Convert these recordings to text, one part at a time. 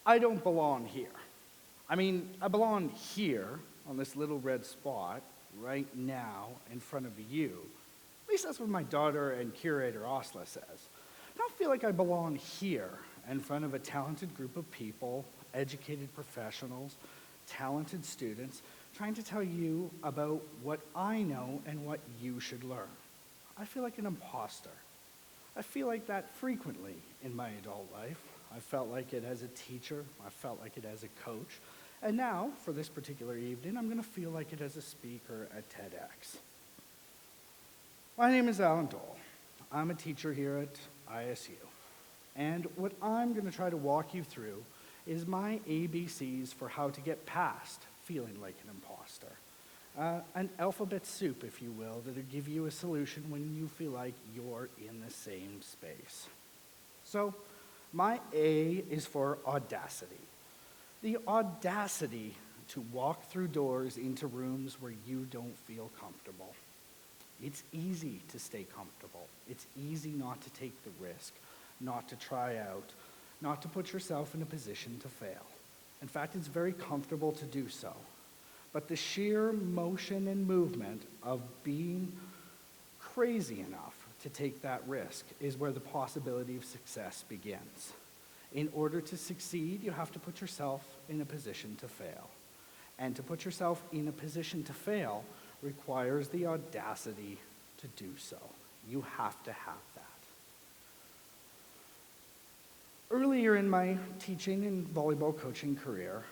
I don't belong here. I mean, I belong here on this little red spot right now in front of you. At least that's what my daughter and curator Osla says. I don't feel like I belong here in front of a talented group of people, educated professionals, talented students, trying to tell you about what I know and what you should learn. I feel like an imposter. I feel like that frequently in my adult life. I felt like it as a teacher, I felt like it as a coach, and now, for this particular evening, I'm going to feel like it as a speaker at TEDx. My name is Allan Doel. I'm a teacher here at ISU, and what I'm going to try to walk you through is my ABCs for how to get past feeling like an imposter. An alphabet soup, if you will, that'll give you a solution when you feel like you're in the same space. So, my A is for audacity. The audacity to walk through doors into rooms where you don't feel comfortable. It's easy to stay comfortable. It's easy not to take the risk, not to try out, not to put yourself in a position to fail. In fact, it's very comfortable to do so. But the sheer motion and movement of being crazy enough to take that risk is where the possibility of success begins. In order to succeed, you have to put yourself in a position to fail. And to put yourself in a position to fail requires the audacity to do so. You have to have that. Earlier in my teaching and volleyball coaching career,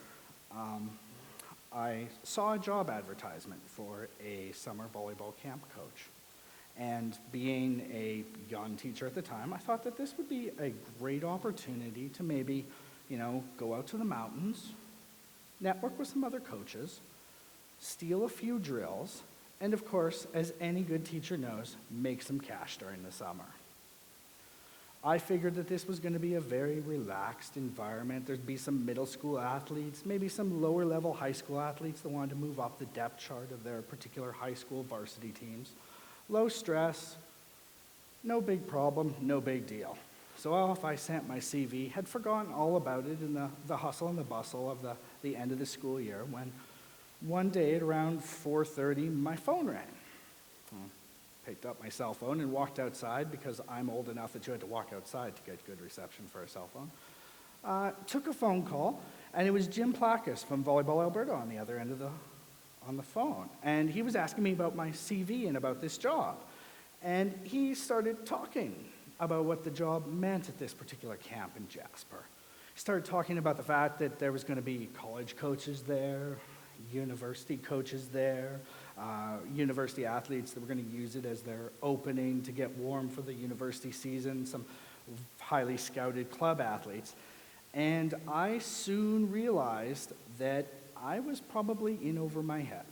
I saw a job advertisement for a summer volleyball camp coach. And being a young teacher at the time, I thought that this would be a great opportunity to maybe, go out to the mountains, network with some other coaches, steal a few drills, and of course, as any good teacher knows, make some cash during the summer. I figured that this was going to be a very relaxed environment. There'd be some middle school athletes, maybe some lower level high school athletes that wanted to move up the depth chart of their particular high school varsity teams. Low stress, no big problem, no big deal. So off I sent my CV, had forgotten all about it in the hustle and the bustle of the end of the school year when one day at around 4:30, my phone rang. Picked up my cell phone and walked outside because I'm old enough that you had to walk outside to get good reception for a cell phone. Took a phone call, and it was Jim Placus from Volleyball Alberta on the other end of on the phone. And he was asking me about my CV and about this job. And he started talking about what the job meant at this particular camp in Jasper. He started talking about the fact that there was going to be college coaches there, university coaches there, university athletes that were going to use it as their opening to get warm for the university season, some highly scouted club athletes. And I soon realized that I was probably in over my head.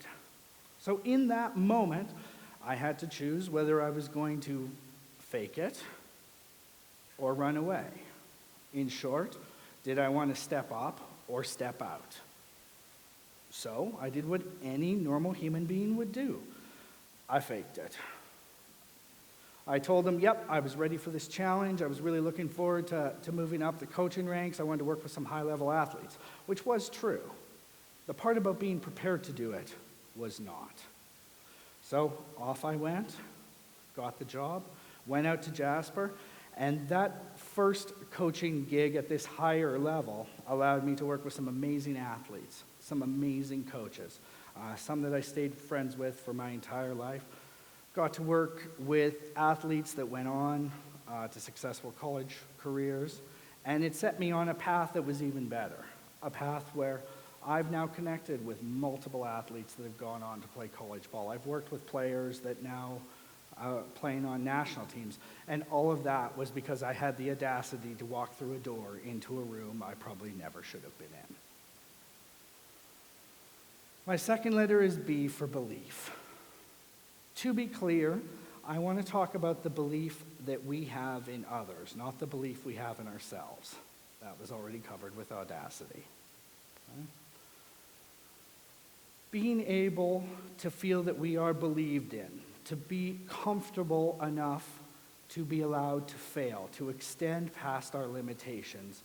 So in that moment, I had to choose whether I was going to fake it or run away. In short, did I want to step up or step out? So I did what any normal human being would do. I faked it. I told them, yep, I was ready for this challenge. I was really looking forward to moving up the coaching ranks. I wanted to work with some high-level athletes, which was true. The part about being prepared to do it was not. So off I went, got the job, went out to Jasper, and that first coaching gig at this higher level allowed me to work with some amazing athletes, some amazing coaches, some that I stayed friends with for my entire life. Got to work with athletes that went on to successful college careers, and it set me on a path that was even better, a path where I've now connected with multiple athletes that have gone on to play college ball. I've worked with players that now playing on national teams, and all of that was because I had the audacity to walk through a door into a room I probably never should have been in. My second letter is B for belief. To be clear, I want to talk about the belief that we have in others, not the belief we have in ourselves. That was already covered with audacity. Okay? Being able to feel that we are believed in, to be comfortable enough to be allowed to fail, to extend past our limitations,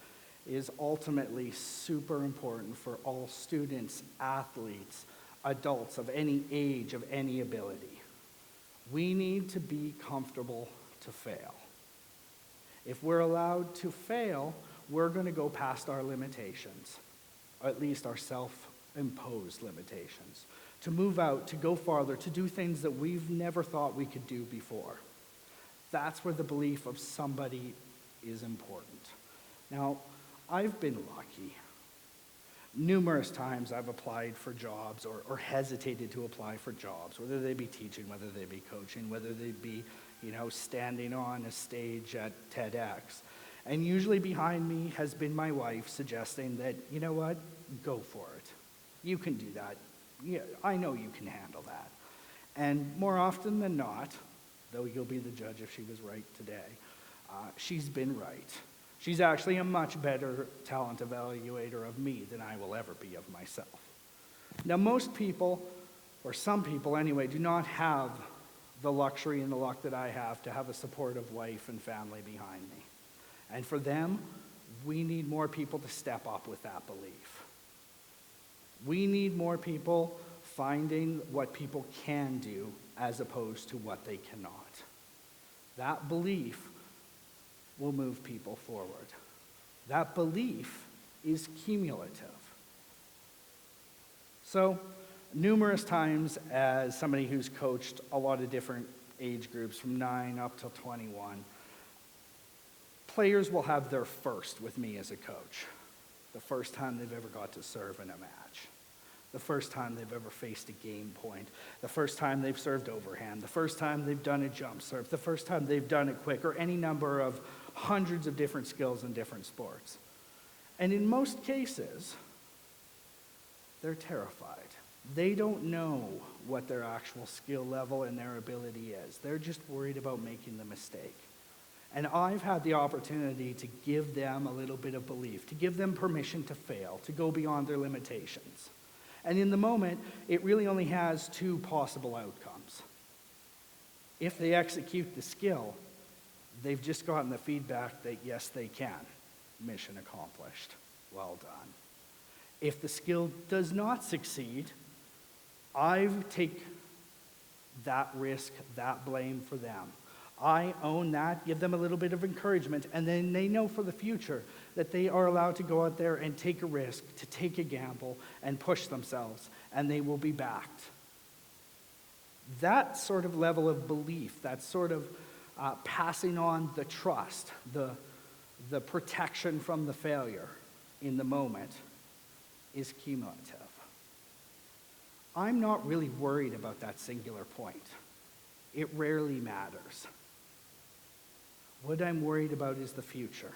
is ultimately super important for all students, athletes, adults of any age, of any ability. We need to be comfortable to fail. If we're allowed to fail, we're going to go past our limitations, or at least our self-imposed limitations, to move out, to go farther, to do things that we've never thought we could do before. That's where the belief of somebody is important. Now, I've been lucky. Numerous times I've applied for jobs or hesitated to apply for jobs, whether they be teaching, whether they be coaching, whether they be, standing on a stage at TEDx. And usually behind me has been my wife suggesting that, you know what, go for it. You can do that. Yeah, I know you can handle that. And more often than not, though you'll be the judge if she was right today, she's been right. She's actually a much better talent evaluator of me than I will ever be of myself. Now, most people, or some people anyway, do not have the luxury and the luck that I have to have a supportive wife and family behind me. And for them, we need more people to step up with that belief. We need more people finding what people can do as opposed to what they cannot. That belief will move people forward. That belief is cumulative. So, numerous times as somebody who's coached a lot of different age groups from 9 up till 21, players will have their first with me as a coach. The first time they've ever got to serve in a match. The first time they've ever faced a game point. The first time they've served overhand. The first time they've done a jump serve. The first time they've done it quick, or any number of hundreds of different skills in different sports. And in most cases, they're terrified. They don't know what their actual skill level and their ability is. They're just worried about making the mistake. And I've had the opportunity to give them a little bit of belief, to give them permission to fail, to go beyond their limitations. And in the moment, it really only has two possible outcomes. If they execute the skill, they've just gotten the feedback that yes, they can. Mission accomplished. Well done. If the skill does not succeed, I take that risk, that blame for them. I own that, give them a little bit of encouragement, and then they know for the future that they are allowed to go out there and take a risk, to take a gamble, and push themselves, and they will be backed. That sort of level of belief, that sort of passing on the trust, the protection from the failure in the moment is cumulative. I'm not really worried about that singular point. It rarely matters. What I'm worried about is the future.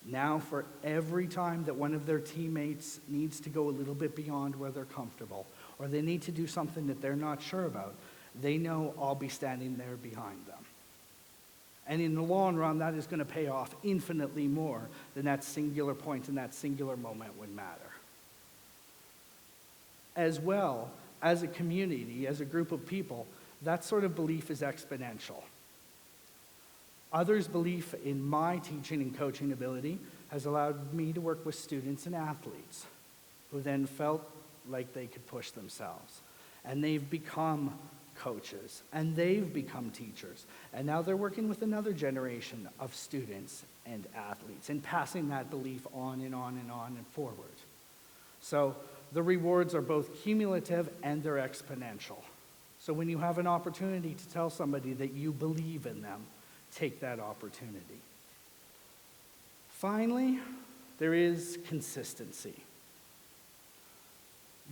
Now, for every time that one of their teammates needs to go a little bit beyond where they're comfortable, or they need to do something that they're not sure about, they know I'll be standing there behind them. And in the long run, that is going to pay off infinitely more than that singular point and that singular moment would matter. As well, as a community, as a group of people, that sort of belief is exponential. Others' belief in my teaching and coaching ability has allowed me to work with students and athletes who then felt like they could push themselves. And they've become coaches, and they've become teachers. And now they're working with another generation of students and athletes and passing that belief on and on and on and forward. So the rewards are both cumulative and they're exponential. So when you have an opportunity to tell somebody that you believe in them, take that opportunity. Finally, there is consistency.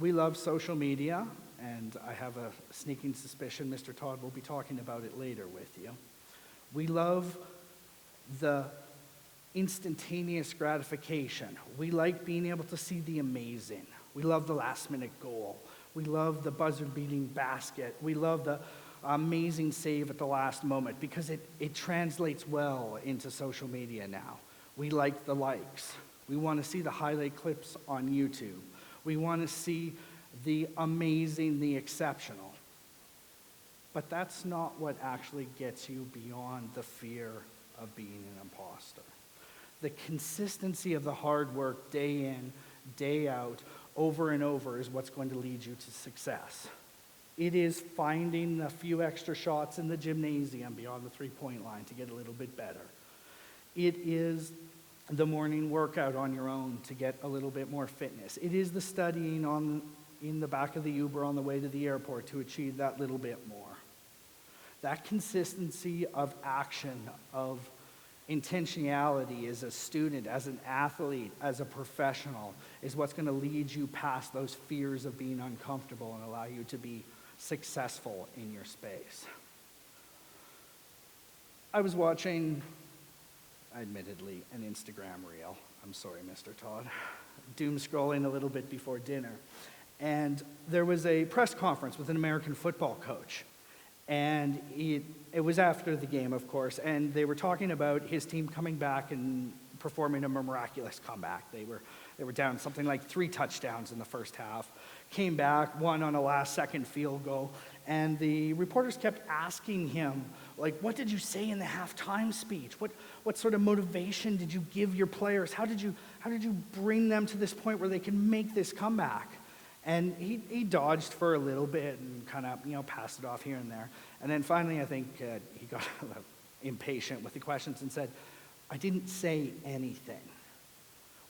We love social media, and I have a sneaking suspicion Mr. Todd will be talking about it later with you. We love the instantaneous gratification. We like being able to see the amazing. We love the last-minute goal. We love the buzzer-beating basket. We love the amazing save at the last moment because it translates well into social media now. We like the likes. We want to see the highlight clips on YouTube. We want to see the amazing, the exceptional. But that's not what actually gets you beyond the fear of being an imposter. The consistency of the hard work day in, day out, over and over is what's going to lead you to success. It is finding a few extra shots in the gymnasium beyond the three-point line to get a little bit better. It is the morning workout on your own to get a little bit more fitness. It is the studying in the back of the Uber on the way to the airport to achieve that little bit more. That consistency of action, of intentionality as a student, as an athlete, as a professional, is what's going to lead you past those fears of being uncomfortable and allow you to be successful in your space. I was watching, admittedly, an Instagram reel. I'm sorry, Mr. Todd. Doom scrolling a little bit before dinner. And there was a press conference with an American football coach. And it was after the game, of course, and they were talking about his team coming back and performing a miraculous comeback. They were down something like 3 touchdowns in the first half, came back, won on a last-second field goal, and the reporters kept asking him, like, what did you say in the halftime speech? What sort of motivation did you give your players? How did you bring them to this point where they can make this comeback? And he dodged for a little bit and kind of, passed it off here and there. And then finally, I think he got impatient with the questions and said, I didn't say anything.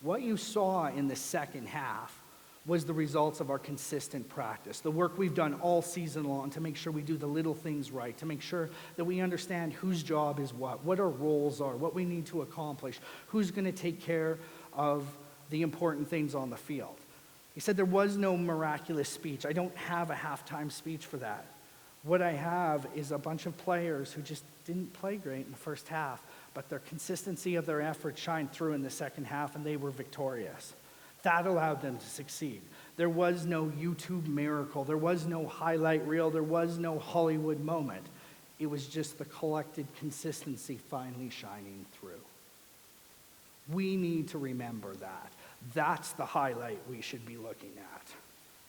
What you saw in the second half was the results of our consistent practice, the work we've done all season long to make sure we do the little things right, to make sure that we understand whose job is what our roles are, what we need to accomplish, who's going to take care of the important things on the field. He said there was no miraculous speech. I don't have a halftime speech for that. What I have is a bunch of players who just didn't play great in the first half, but their consistency of their effort shined through in the second half, and they were victorious. That allowed them to succeed. There was no YouTube miracle. There was no highlight reel. There was no Hollywood moment. It was just the collected consistency finally shining through. We need to remember that. That's the highlight we should be looking at.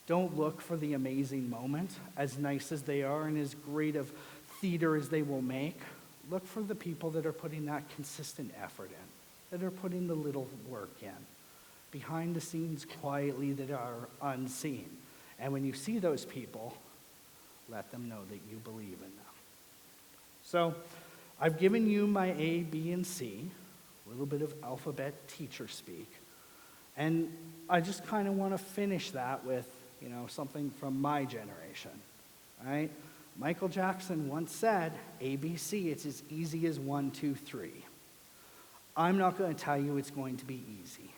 Don't look for the amazing moment, as nice as they are and as great of theater as they will make. Look for the people that are putting that consistent effort in, that are putting the little work in, behind the scenes quietly that are unseen. And when you see those people, let them know that you believe in them. So, I've given you my A, B, and C, a little bit of alphabet teacher speak. And I just kind of want to finish that with, something from my generation, right? Michael Jackson once said, ABC, it's as easy as 1, 2, 3. I'm not going to tell you it's going to be easy.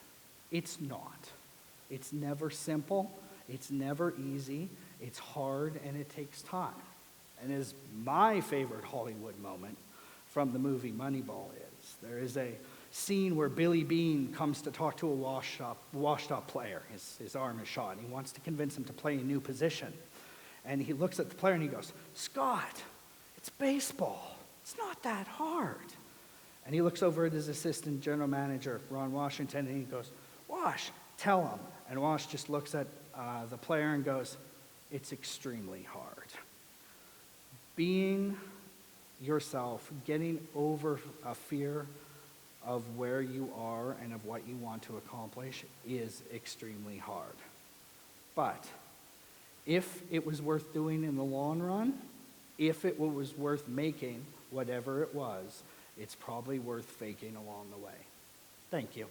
It's not. It's never simple. It's never easy. It's hard, and it takes time. And as my favorite Hollywood moment from the movie Moneyball is, there is a scene where Billy Bean comes to talk to a washed-up player. His arm is shot, and he wants to convince him to play a new position. And he looks at the player and he goes, Scott, it's baseball. It's not that hard. And he looks over at his assistant general manager, Ron Washington, and he goes, Wash, tell him. And Wash just looks at the player and goes, it's extremely hard. Being yourself, getting over a fear of where you are and of what you want to accomplish is extremely hard. But if it was worth doing in the long run, if it was worth making whatever it was, it's probably worth faking along the way. Thank you.